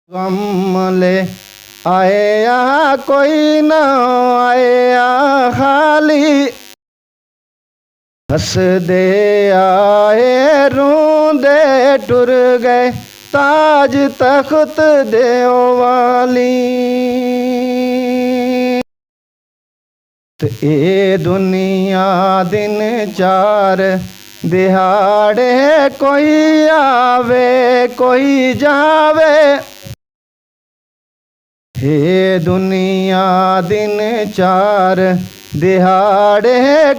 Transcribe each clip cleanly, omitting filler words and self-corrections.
गम ले आया कोई ना आया खाली, हंस दे आए रोंदे टुर गए ताज तख्त दे वाली। ते ए दुनिया दिन चार दिहाड़े, कोई आवे कोई जावे। हे दुनिया दिन चार दिहाड़े,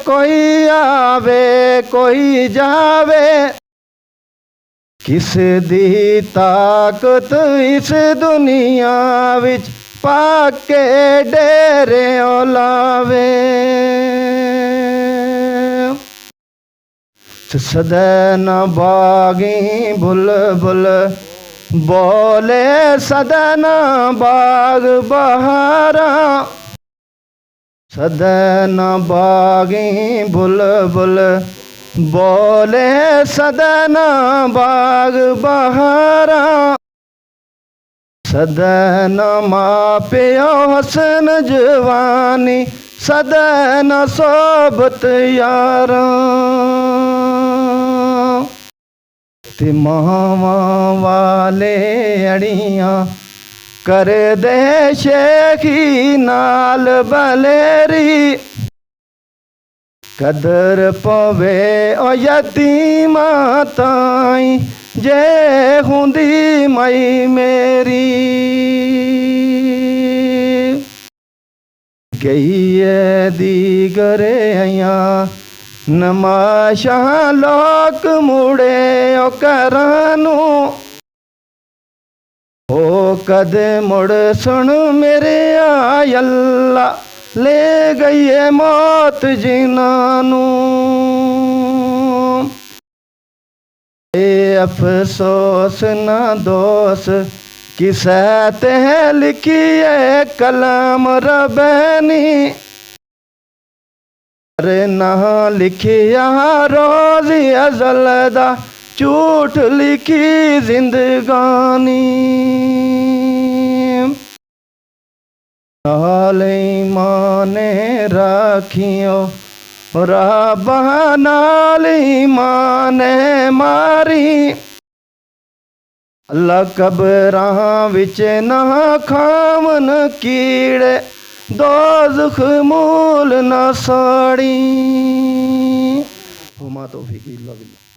कोई आवे कोई जावे। किस दी ताकत इस दुनिया विच पाके डेरे लावे। सदैन बागी बुलबुल बोले सदैन बाग बहारा। सदैन बागी बुलबुल बोले सदैन बाग बहारा। सदैन माँ प्यो हसन जवानी, सदैन सोबत यारा। ते मावा वाले अड़ियाँ कर दे शेखी नाल बलेरी। कदर पवे ओ यतीमा ताई, जे हुंदी मई मेरी। गई है दीगरे अयां नमाशा लोक मुड़े ओ करानू। ओ कद मुड़ सुन मेरे अल्ला, ले गई है मौत जिनानू। ए अफसोस ना दोस किसे ते लिखी है कलम रबैनी। ना लिखिया रोज़ अज़ल दा झूठ लिखी जिंदगानी। नाल ईमाने राखियो रब्बा नाल ईमाने मारी। अल्लाह कबरां विच ना खावन कीड़े, दोज़ख मूल ना साड़ी। हुमा तौफीक इल्ला बिल्लाह।